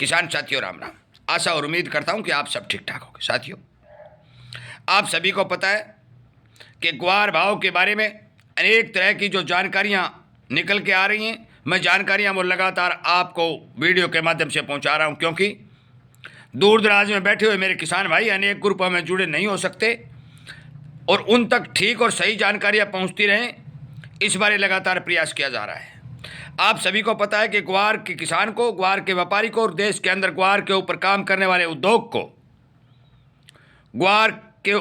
किसान साथियों राम राम। आशा और उम्मीद करता हूं कि आप सब ठीक ठाक होंगे। साथियों, आप सभी को पता है कि ग्वार भाव के बारे में अनेक तरह की जो जानकारियां निकल के आ रही हैं, मैं जानकारियां वो लगातार आपको वीडियो के माध्यम से पहुंचा रहा हूं, क्योंकि दूर दराज में बैठे हुए मेरे किसान भाई अनेक ग्रुपों में जुड़े नहीं हो सकते और उन तक ठीक और सही जानकारियां पहुंचती रहें, इस बारे लगातार प्रयास किया जा रहा है। आप सभी को पता है कि ग्वार के किसान को, ग्वार के व्यापारी को और देश के अंदर ग्वार के ऊपर काम करने वाले उद्योग को ग्वार के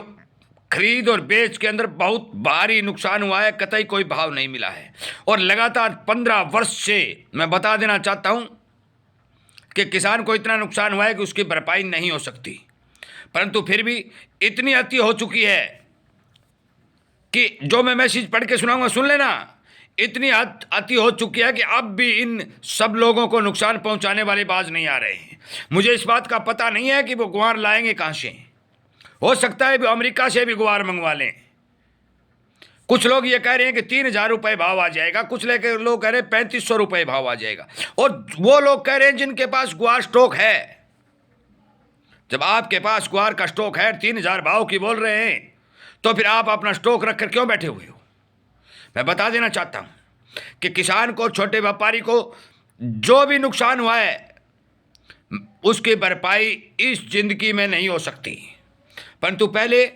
खरीद और बेच के अंदर बहुत भारी नुकसान हुआ है। कतई कोई भाव नहीं मिला है और लगातार 15 वर्ष से मैं बता देना चाहता हूं कि किसान को इतना नुकसान हुआ है कि उसकी भरपाई नहीं हो सकती। परंतु फिर भी इतनी अति हो चुकी है कि जो मैं मैसेज पढ़ के सुनाऊंगा सुन लेना। इतनी अति हो चुकी है कि अब भी इन सब लोगों को नुकसान पहुंचाने वाले बाज नहीं आ रहे हैं। मुझे इस बात का पता नहीं है कि वो ग्वार लाएंगे कहां से। हो सकता है भी अमेरिका से भी ग्वार मंगवा लें। कुछ लोग ये कह रहे हैं कि 3,000 रुपये भाव आ जाएगा, कुछ लोग कह रहे हैं 3,500 रुपये भाव आ जाएगा, और वो लोग कह रहे हैं जिनके पास ग्वार स्टॉक है। जब आपके पास ग्वार का स्टॉक है, 3,000 भाव की बोल रहे हैं, तो फिर आप अपना स्टॉक रखकर क्यों बैठे हुए हो। मैं बता देना चाहता हूं कि किसान को, छोटे व्यापारी को जो भी नुकसान हुआ है उसकी भरपाई इस जिंदगी में नहीं हो सकती। परंतु पहले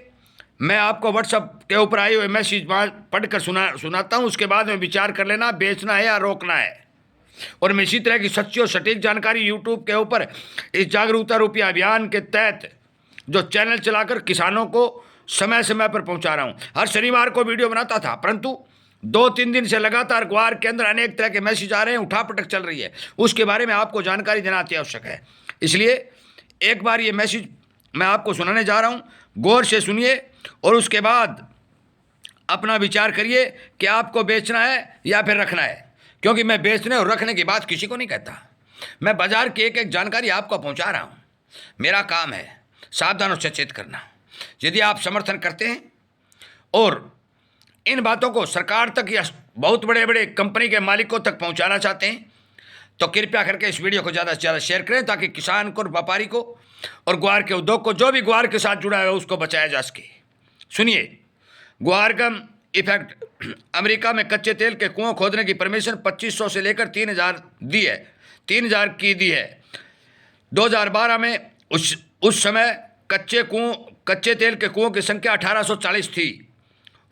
मैं आपको व्हाट्सएप के ऊपर आए हुए मैसेज पढ़कर सुनाता हूं, उसके बाद में विचार कर लेना बेचना है या रोकना है। और मैं इसी तरह की सच्ची और सटीक जानकारी यूट्यूब के ऊपर इस जागरूकता रूपी अभियान के तहत जो चैनल चलाकर किसानों को समय समय पर पहुंचा रहा हूं। हर शनिवार को वीडियो बनाता था, परंतु 2-3 दिन से लगातार ग्वार के अंदर अनेक तरह के मैसेज आ रहे हैं, उठापटक चल रही है, उसके बारे में आपको जानकारी देना अति आवश्यक है। इसलिए एक बार ये मैसेज मैं आपको सुनाने जा रहा हूं, गौर से सुनिए और उसके बाद अपना विचार करिए कि आपको बेचना है या फिर रखना है। क्योंकि मैं बेचने और रखने की बात किसी को नहीं कहता, मैं बाजार की एक एक जानकारी आपको पहुंचा रहा हूं। मेरा काम है सावधान और सचेत करना। यदि आप समर्थन करते हैं और इन बातों को सरकार तक या बहुत बड़े बड़े कंपनी के मालिकों तक पहुंचाना चाहते हैं, तो कृपया करके इस वीडियो को ज़्यादा से ज़्यादा शेयर करें, ताकि किसान को, व्यापारी को और ग्वार के उद्योग को, जो भी ग्वार के साथ जुड़ा है, उसको बचाया जा सके। सुनिए, ग्वार गम इफेक्ट। अमेरिका में कच्चे तेल के कुओं खोदने की परमिशन 2,500 से लेकर 3,000 दी है, 3,000 की दी है। 2012 में उस समय कच्चे तेल के कुओं की संख्या 1,840 थी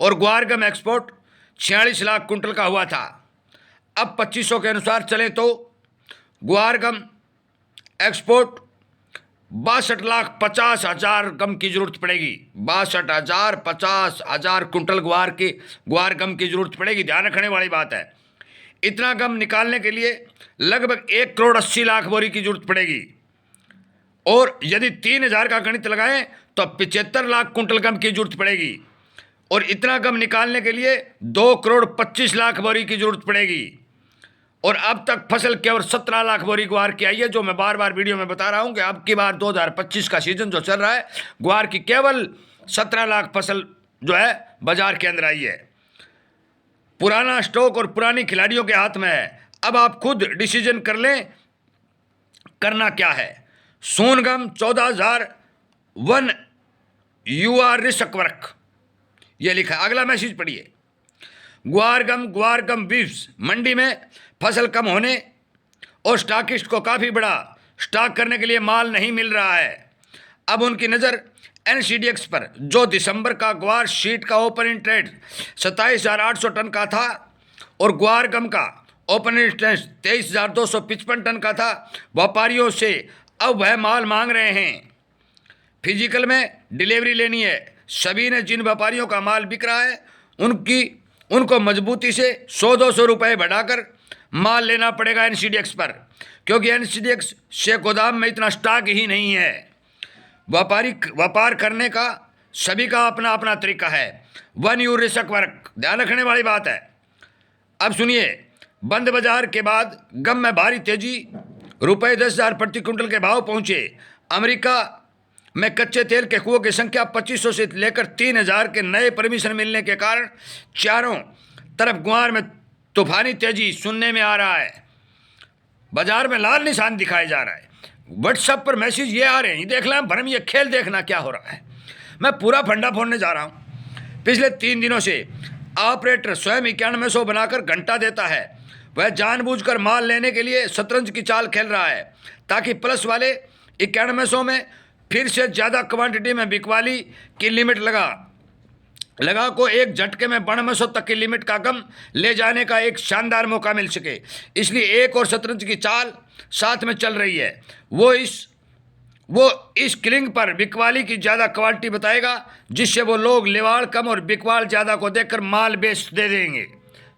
और ग्वार गम एक्सपोर्ट 46 लाख कुंटल का हुआ था। अब 2,500 के अनुसार चले तो ग्वार गम एक्सपोर्ट 62,50,000 गम की जरूरत पड़ेगी। 62,50,000 कुंटल ग्वार गम की जरूरत पड़ेगी। ध्यान रखने वाली बात है, इतना गम निकालने के लिए लगभग 1,80,00,000 बोरी की जरूरत पड़ेगी। और यदि 3,000 का गणित लगाएं तो 75 लाख कुंटल गम की जरूरत पड़ेगी। और इतना गम निकालने के लिए 2,25,00,000 बोरी की जरूरत पड़ेगी। और अब तक फसल केवल 17 लाख बोरी ग्वार की आई है, जो मैं बार बार वीडियो में बता रहा हूं कि अब की बार 2025 का सीजन जो चल रहा है, ग्वार की केवल 17 लाख फसल जो है बाजार के अंदर आई है। पुराना स्टॉक और पुरानी खिलाड़ियों के हाथ में है। अब आप खुद डिसीजन कर लें करना क्या है। सोनगम 14,001 UR रिस्कवर्क, ये लिखा। अगला मैसेज पढ़िए। ग्वार गम बीफ्स मंडी में फसल कम होने और स्टॉकिस्ट को काफ़ी बड़ा स्टॉक करने के लिए माल नहीं मिल रहा है। अब उनकी नज़र NCDX पर, जो दिसंबर का ग्वार शीट का ओपनिंग ट्रेड 27,800 टन का था और ग्वार गम का ओपनिंग ट्रेड 23,255 टन का था। व्यापारियों से अब वह माल मांग रहे हैं। फिजिकल में डिलीवरी लेनी है। सभी ने जिन व्यापारियों का माल बिक रहा है उनको मजबूती से 100-200 रुपये बढ़ाकर माल लेना पड़ेगा NCDX पर, क्योंकि NCDX से गोदाम में इतना स्टॉक ही नहीं है। व्यापार करने का सभी का अपना अपना तरीका है। 1 UR रिस्कवर्क, ध्यान रखने वाली बात है। अब सुनिए, बंद बाजार के बाद गम में भारी तेजी, ₹10,000 प्रति क्विंटल के भाव पहुंचे। अमेरिका में कच्चे तेल के कुओं की संख्या 2,500 से लेकर 3,000 के नए परमिशन मिलने के कारण चारों तरफ ग्वार में तूफानी तेजी सुनने में आ रहा है। बाजार में लाल निशान दिखाया जा रहा है। व्हाट्सएप पर मैसेज ये आ रहे हैं, देख लें भरम, ये खेल देखना क्या हो रहा है। मैं पूरा फंडा फोड़ने जा रहा हूँ। पिछले 3 दिनों से ऑपरेटर स्वयं 9100 बनाकर घंटा देता है। वह जानबूझकर माल लेने के लिए शतरंज की चाल खेल रहा है ताकि प्लस वाले 9100 में फिर से ज़्यादा क्वांटिटी में बिकवाली की लिमिट लगा को एक झटके में 9200 तक की लिमिट का गम ले जाने का एक शानदार मौका मिल सके। इसलिए एक और शतरंज की चाल साथ में चल रही है। वो इस किलिंग पर बिकवाली की ज़्यादा क्वालिटी बताएगा, जिससे वो लोग लेवाल कम और बिकवाल ज़्यादा को देखकर माल बेच दे देंगे।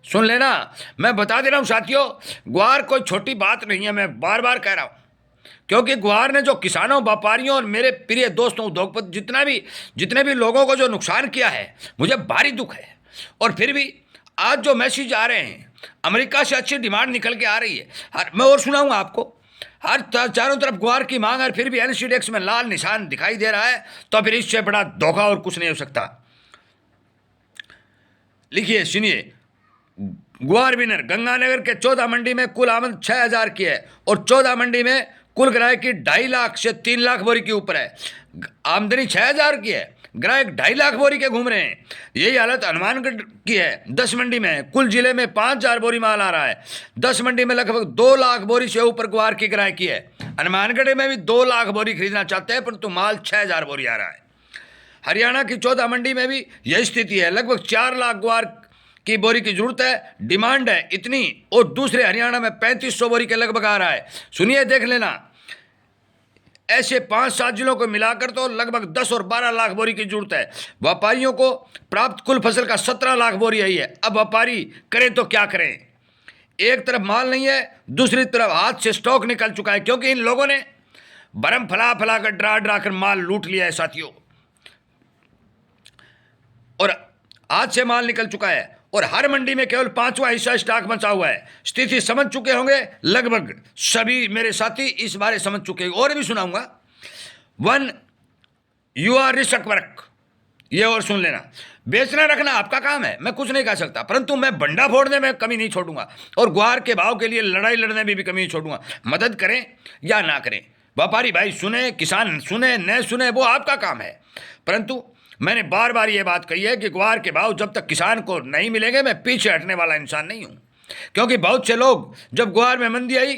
सुन लेना, मैं बता दे रहा हूँ साथियों, ग्वार कोई छोटी बात नहीं है। मैं बार बार कह रहा हूँ, क्योंकि ग्वार ने जो किसानों, व्यापारियों और मेरे प्रिय दोस्तों, उद्योगपति, जितने भी लोगों को जो नुकसान किया है, मुझे भारी दुख है। और फिर भी आज जो मैसेज आ रहे हैं, अमेरिका से अच्छी डिमांड निकल के आ रही है। मैं और सुनाऊंगा आपको, हर चारों तरफ ग्वार की मांग है, फिर भी एनसीडेक्स में लाल निशान दिखाई दे रहा है। तो फिर इससे बड़ा धोखा और कुछ नहीं हो सकता। लिखिए, सुनिए, ग्वार विनर गंगानगर के 14 मंडी में कुल आमद 6000 की है और 14 मंडी में कुल ग्राहक की 2.5 लाख से 3 लाख बोरी के ऊपर है। आमदनी 6000 की है, ग्राहक 2.5 लाख बोरी के घूम रहे हैं। यही हालत हनुमानगढ़ की है। 10 मंडी में कुल जिले में 5000 बोरी माल आ रहा है। 10 मंडी में लगभग 2 लाख बोरी से ऊपर ग्वार की ग्राहकी है। हनुमानगढ़ में भी 2 लाख बोरी खरीदना चाहते हैं, परंतु माल 6000 बोरी आ रहा है। हरियाणा की 14 मंडी में भी यही स्थिति है। लगभग 4 लाख ग्वार की बोरी की जरूरत है, डिमांड है इतनी, और दूसरे हरियाणा में 3500 बोरी के लगभग आ रहा है। सुनिए, देख लेना, ऐसे 5-7 जिलों को मिलाकर तो लगभग 10 और 12 लाख बोरी की जरूरत है। व्यापारियों को प्राप्त कुल फसल का 17 लाख बोरी है। अब व्यापारी करें तो क्या करें? एक तरफ माल नहीं है, दूसरी तरफ हाथ से स्टॉक निकल चुका है, क्योंकि इन लोगों ने भरम फला कर डरा कर माल लूट लिया है साथियों, और हाथ से माल निकल चुका है। और हर मंडी में केवल 5वां हिस्सा स्टॉक बचा हुआ है। स्थिति समझ चुके होंगे लगभग सभी मेरे साथी, इस बारे समझ चुके हैं। और भी सुनाऊंगा। 1 यू आर रिस्क वर्क, ये और सुन लेना। बेचना रखना आपका काम है, मैं कुछ नहीं कह सकता, परंतु मैं बंडा फोड़ने में कमी नहीं छोड़ूंगा और ग्वार के भाव के लिए लड़ाई लड़ने में भी कमी नहीं छोड़ूंगा। मदद करें या ना करें, व्यापारी भाई सुने, किसान सुने न सुने, वो आपका काम है। परंतु मैंने बार बार ये बात कही है कि ग्वार के भाव जब तक किसान को नहीं मिलेंगे, मैं पीछे हटने वाला इंसान नहीं हूँ। क्योंकि बहुत से लोग जब ग्वार में मंदी आई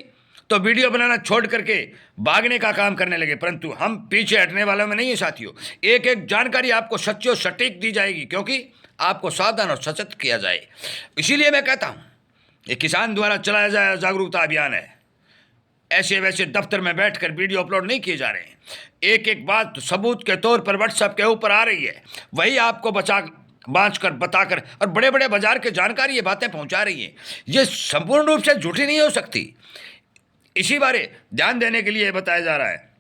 तो वीडियो बनाना छोड़ करके भागने का काम करने लगे, परंतु हम पीछे हटने वालों में नहीं है साथियों। एक एक जानकारी आपको सच्ची और सटीक दी जाएगी, क्योंकि आपको सावधान और सचेत किया जाए। इसीलिए मैं कहता हूँ, ये किसान द्वारा चलाया जाए जागरूकता अभियान है। ऐसे वैसे दफ्तर में बैठकर वीडियो अपलोड नहीं किए जा रहे हैं। एक एक बात सबूत के तौर पर व्हाट्सएप के ऊपर आ रही है, वही आपको बाँच कर बताकर और बड़े बड़े बाजार के जानकारी ये बातें पहुंचा रही है। ये संपूर्ण रूप से झूठी नहीं हो सकती। इसी बारे ध्यान देने के लिए बताया जा रहा है।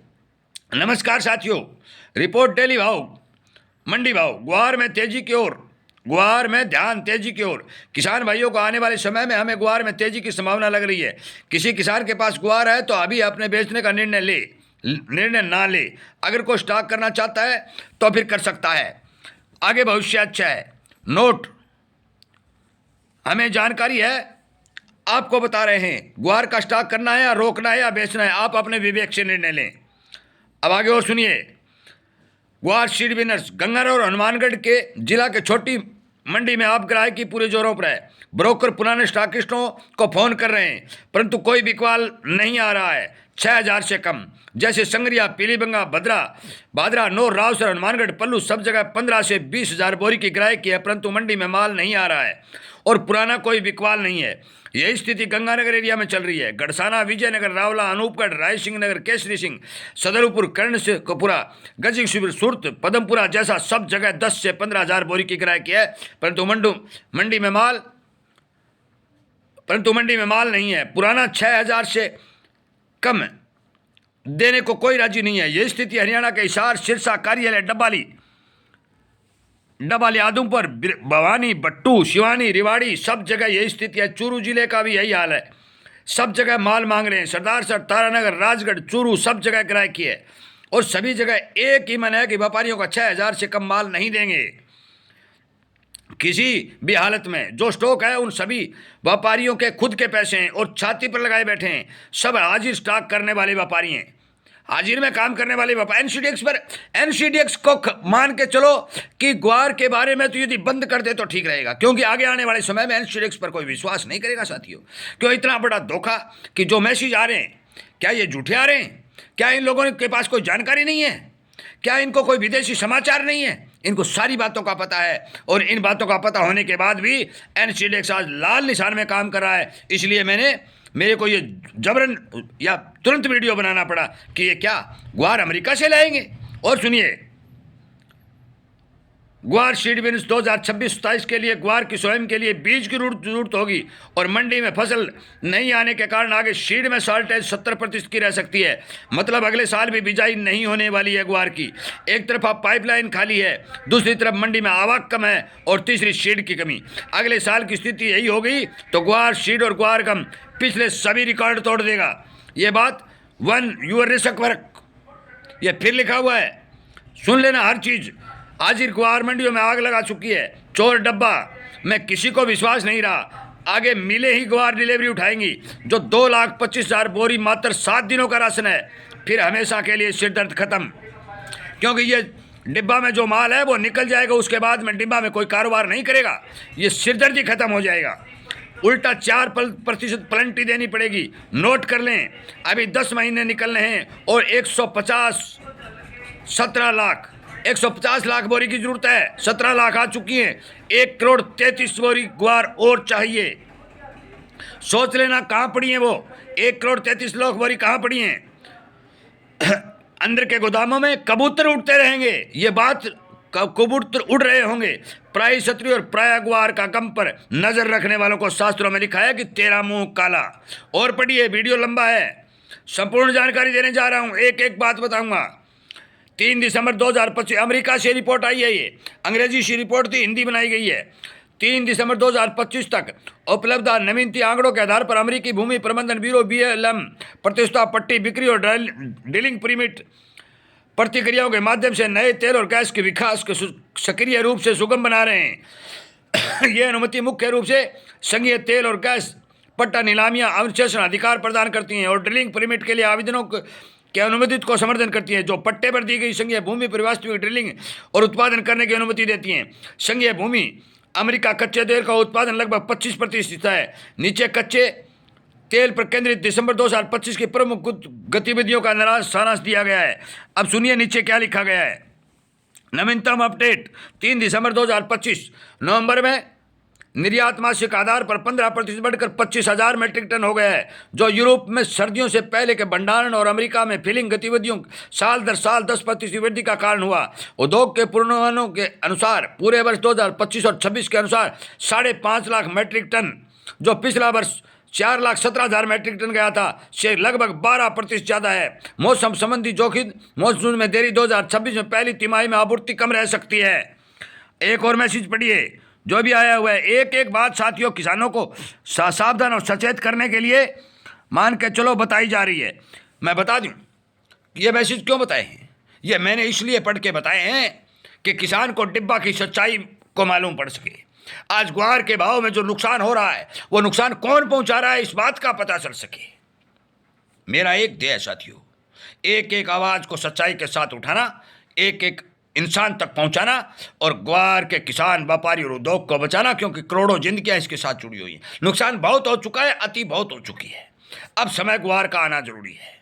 नमस्कार साथियों, रिपोर्ट डेली भाव, मंडी भाव। ग्वार में तेजी की ओर, ग्वार में ध्यान तेजी की ओर। किसान भाइयों को आने वाले समय में हमें ग्वार में तेजी की संभावना लग रही है। किसी किसान के पास ग्वार है तो अभी अपने बेचने का निर्णय ना ले। अगर कोई स्टॉक करना चाहता है तो फिर कर सकता है, आगे भविष्य अच्छा है। नोट, हमें जानकारी है, आपको बता रहे हैं, ग्वार का स्टॉक करना है या रोकना है या बेचना है, आप अपने विवेक से निर्णय लें। अब आगे और सुनिए। ग्वार सीड विनर्स गंगानगर और हनुमानगढ़ के जिला के छोटी मंडी में आप ग्राहकी पूरे जोरों पर है। ब्रोकर पुराने स्टॉकिस्टों को फोन कर रहे हैं, परंतु कोई बिकवाल नहीं आ रहा है 6000 से कम। जैसे संगरिया, पीलीबंगा, बादरा, नौर, रावसर, हनुमानगढ़, पल्लू, सब जगह 15 से 20,000 बोरी की ग्राहकी है, परंतु मंडी में माल नहीं आ रहा है और पुराना कोई बिकवाल नहीं है। यही स्थिति गंगानगर एरिया में चल रही है। गढ़साना, विजयनगर, रावला, अनूपगढ़, राय सिंह नगर, केसरी सिंह, सदरपुर, कर्ण से कपुरा, गजी शिविर, सुरत, पदमपुरा जैसा सब जगह 10 से 15,000 बोरी की ग्राहकी है, परंतु मंडी में माल नहीं है। पुराना 6000 से कम देने को कोई राजी नहीं है। यही स्थिति हरियाणा के हिसार, सिरसा, कार्यालय, डबाली, आदमपुर, भवानी, बट्टू, शिवानी, रिवाड़ी, सब जगह यही स्थिति है। चूरू जिले का भी यही हाल है, सब जगह माल मांग रहे हैं। सरदारसर, तारानगर, राजगढ़, चूरू, सब जगह ग्राहकी है और सभी जगह एक ही मन है कि व्यापारियों का 6000 से कम माल नहीं देंगे किसी भी हालत में। जो स्टॉक है उन सभी व्यापारियों के खुद के पैसे हैं और छाती पर लगाए बैठे हैं। सब हाजिर स्टॉक करने वाले व्यापारी हैं। हाजिर में काम करने वाले बापा एनसीडीएक्स पर, एनसीडीएक्स को मान के चलो कि ग्वार के बारे में तो यदि बंद कर दे तो ठीक रहेगा, क्योंकि आगे आने वाले समय में एनसीडीएक्स पर कोई विश्वास नहीं करेगा साथियों। क्यों इतना बड़ा धोखा कि जो मैसेज आ रहे हैं क्या ये झूठे आ रहे हैं? क्या इन लोगों के पास कोई जानकारी नहीं है? क्या इनको कोई विदेशी समाचार नहीं है? इनको सारी बातों का पता है, और इन बातों का पता होने के बाद भी एनसीडीएक्स आज लाल निशान में काम कर रहा है। इसलिए मेरे को ये जबरन या तुरंत वीडियो बनाना पड़ा कि ये क्या ग्वार अमेरिका से लाएंगे। और सुनिए, ग्वार सीड बीन्स 2026-27 के लिए ग्वार की स्वयं के लिए बीज की जरूरत होगी, और मंडी में फसल नहीं आने के कारण आगे सीड में शॉर्टेज 70% की रह सकती है। मतलब अगले साल भी बिजाई नहीं होने वाली है ग्वार की। एक तरफ आप पाइपलाइन खाली है, दूसरी तरफ मंडी में आवक कम है, और तीसरी सीड की कमी। अगले साल की स्थिति यही होगी तो ग्वार सीड और ग्वार गम पिछले सभी रिकॉर्ड तोड़ देगा। ये बात वन यूर रिसक वर्क, ये फिर लिखा हुआ है, सुन लेना हर चीज़। हाजिर ग्वार मंडियों में आग लगा चुकी है। चोर डब्बा में किसी को विश्वास नहीं रहा। आगे मिले ही ग्वार डिलीवरी उठाएंगी, जो 2,25,000 बोरी मात्र 7 दिनों का राशन है। फिर हमेशा के लिए सिरदर्द खत्म, क्योंकि ये डिब्बा में जो माल है वो निकल जाएगा, उसके बाद में डिब्बा में कोई कारोबार नहीं करेगा, ये सिरदर्दी खत्म हो जाएगा। उल्टा 4% प्लेंटी देनी पड़ेगी। नोट कर लें, अभी 10 महीने निकलने हैं और 150 लाख बोरी की जरूरत है। 17 लाख आ चुकी हैं। 1,33 बोरी ग्वार और चाहिए। सोच लेना कहाँ पड़ी है वो 1,33 लाख बोरी कहाँ पड़ी हैं? अंदर के गोदामों में कबूतर उड़ते रहेंगे। ये बात कबूतर उड़ रहे होंगे। प्राय क्षत्रिय और प्राय ग्वार का गम पर नजर रखने वालों को शास्त्रों में लिखा है कि तेरा मुंह काला। और पढ़िए, वीडियो लंबा है, संपूर्ण जानकारी देने जा रहा हूं, एक एक बात बताऊंगा। 3 दिसंबर 2025 अमेरिका से रिपोर्ट आई है। ये अंग्रेजी से रिपोर्ट थी, हिंदी बनाई गई है। 3 दिसंबर 2025 तक उपलब्ध नवीनतम आंकड़ों के आधार पर अमेरिकी भूमि प्रबंधन ब्यूरो BLM प्रतिष्ठा पट्टी बिक्री और डीलिंग परमिट प्रतिक्रियाओं के माध्यम से नए तेल और गैस के विकास को सक्रिय रूप से सुगम बना रहे हैं। ये अनुमति मुख्य रूप से संघीय तेल और गैस पट्टा नीलामियां अवशेषण अधिकार प्रदान करती हैं और ड्रिलिंग परमिट के लिए आवेदनों के अनुमोदित को समर्थन करती हैं, जो पट्टे पर दी गई संघीय भूमि पर वास्तविक ड्रिलिंग और उत्पादन करने की अनुमति देती हैं। संघीय भूमि अमेरिका कच्चे तेल का उत्पादन लगभग 25% है। नीचे कच्चे तेल पर केंद्रित दिसंबर 2025 की प्रमुख गतिविधियों का सारांश दिया गया है। अब सुनिए नीचे क्या लिखा गया है। नवीनतम अपडेट 3 दिसंबर 2025 नवंबर में निर्यात मासिक आधार पर 15% बढ़कर 25,000 मीट्रिक टन हो गया है, जो यूरोप में सर्दियों से पहले के भंडारण और अमेरिका में फिलिंग गतिविधियों साल दर साल 10% वृद्धि का कारण हुआ। उद्योग के पूर्वानुमानों के अनुसार पूरे वर्ष 2025 और 26 के अनुसार 5.5 लाख मीट्रिक टन, जो पिछला वर्ष 4,17,000 मीट्रिक टन गया था, से लगभग 12% ज़्यादा है। मौसम संबंधी जोखिम, मॉनसून में देरी 2026 में पहली तिमाही में आपूर्ति कम रह सकती है। एक और मैसेज पढ़िए जो भी आया हुआ है। एक एक बात साथियों किसानों को सावधान और सचेत करने के लिए मान के चलो बताई जा रही है। मैं बता दूं ये मैसेज क्यों बताए हैं, ये मैंने इसलिए पढ़ के बताए हैं कि किसान को डिब्बा की सच्चाई को मालूम पड़ सके। आज ग्वार के भाव में जो नुकसान हो रहा है वो नुकसान कौन पहुंचा रहा है, इस बात का पता चल सके। मेरा एक ध्येय साथियों, एक एक आवाज को सच्चाई के साथ उठाना, एक एक इंसान तक पहुंचाना और ग्वार के किसान, व्यापारी और उद्योग को बचाना, क्योंकि करोड़ों जिंदगियां इसके साथ जुड़ी हुई हैं। नुकसान बहुत हो चुका है, अति बहुत हो चुकी है। अब समय ग्वार का आना जरूरी है।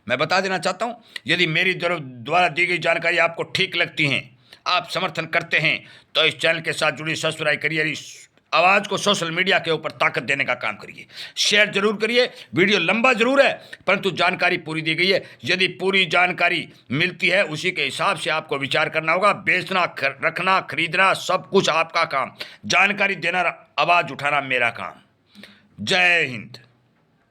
मैं बता देना चाहता हूं, यदि मेरी द्वारा दी गई जानकारी आपको ठीक लगती है, आप समर्थन करते हैं, तो इस चैनल के साथ जुड़ी सब्सक्राइब करिए, इस आवाज़ को सोशल मीडिया के ऊपर ताकत देने का काम करिए, शेयर जरूर करिए। वीडियो लंबा जरूर है परंतु जानकारी पूरी दी गई है। यदि पूरी जानकारी मिलती है उसी के हिसाब से आपको विचार करना होगा। बेचना, रखना, खरीदना सब कुछ आपका काम, जानकारी देना, आवाज़ उठाना मेरा काम। जय हिंद।